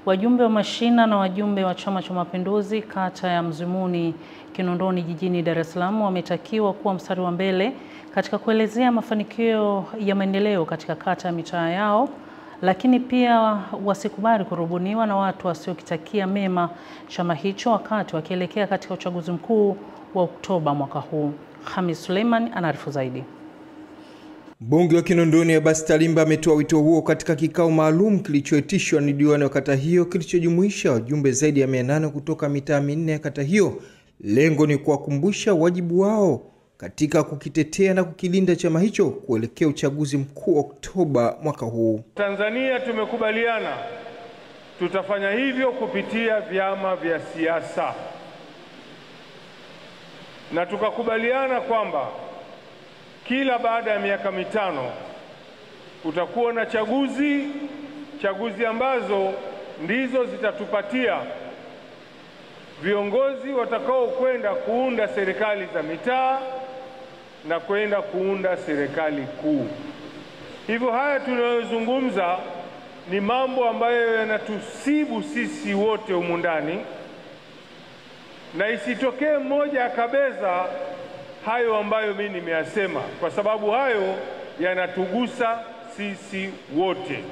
Wajumbe wa mashina na wajumbe wa Chama cha Mapinduzi kata ya Mzimuni Kinondoni jijini Dar es Salaam wametakiwa kuwa mstari wa mbele katika kuelezea mafanikio ya maendeleo katika kata ya mitaa yao, lakini pia wasikubali kurubuniwa na watu wasiokitakia mema chama hicho wakati wakielekea katika uchaguzi mkuu wa Oktoba mwaka huu. Hamis Suleiman anaarifu zaidi. Mbunge wa Kinondoni Abbas Talimba ametoa wito huo katika kikao maalum kilichoitishwa na diwani wa kata hiyo kilichojumuisha wajumbe zaidi ya 800 kutoka mitaa 4 ya kata hiyo. Lengo ni kuwakumbusha wajibu wao katika kukitetea na kukilinda chama hicho kuelekea uchaguzi mkuu Oktoba mwaka huu. Tanzania tumekubaliana tutafanya hivyo kupitia vyama vya siasa, na tukakubaliana kwamba kila baada ya miaka 5 kutakuwa na chaguzi ambazo ndizo zitatupatia viongozi watakao kwenda kuunda serikali za mitaa na kwenda kuunda serikali kuu. Hivyo haya tunayozungumza ni mambo ambayo yanatusibu sisi wote humu ndani, na isitokee mmoja akabeza hayo ambayo mimi nimeyasema, kwa sababu hayo yanatugusa sisi wote.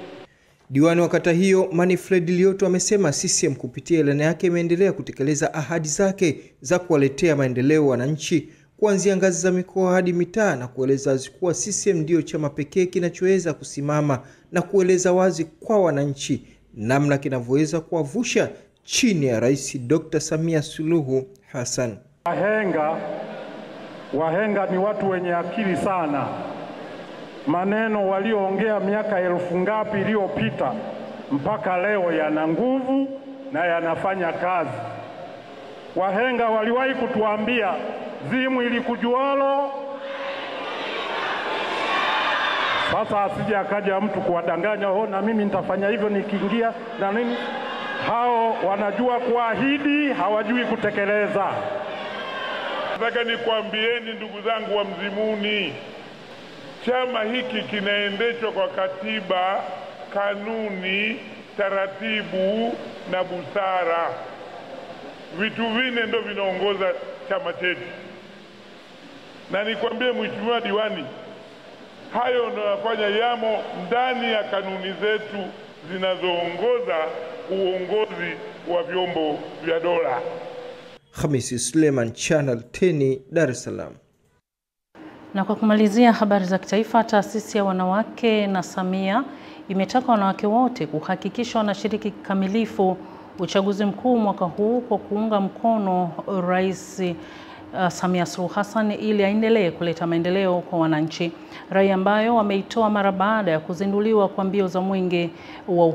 Diwani wa kata hiyo Manfred Lioto amesema CCM kupitia ilani yake imeendelea kutekeleza ahadi zake za kuwaletea maendeleo wananchi kuanzia ngazi za mikoa hadi mitaa, na kueleza wazi kuwa CCM ndio chama pekee kinachoweza kusimama na kueleza wazi kwa wananchi namna kinavyoweza kuwavusha chini ya Rais Dr. Samia Suluhu Hassan. Wahenga ni watu wenye akili sana. Maneno walioongea miaka 1000 ngapi iliyopita mpaka leo yana nguvu na yanafanya kazi. Wahenga waliwahi kutuambia zimu ilikujualo. Sasa asije akaja mtu kuwadanganya, na mimi nitafanya hivyo nikiingia na nini. Hao wanajua kuahidi, hawajui kutekeleza. Nataka nikwambieni ndugu zangu wa Mzimuni, chama hiki kinaendeshwa kwa katiba, kanuni, taratibu na busara. Vitu vine ndio vinaongoza chama chetu. Na nikwambie mheshimiwa diwani, hayo ndio yafanya yamo ndani ya kanuni zetu zinazoongoza uongozi wa vyombo vya dola. Hamis Suleiman, Channel 10, Dar es Salaam. Na kwa kumalizia habari za kitaifa, taasisi ya wanawake na Samia imetaka wanawake wote kuhakikisha wanashiriki kikamilifu uchaguzi mkuu mwaka huu kwa kuunga mkono Rais Samia Suluhu Hassan ili aendelee kuleta maendeleo kwa wananchi. Rai ambayo wameitoa mara baada ya kuzinduliwa kwa mbio za mwenge wa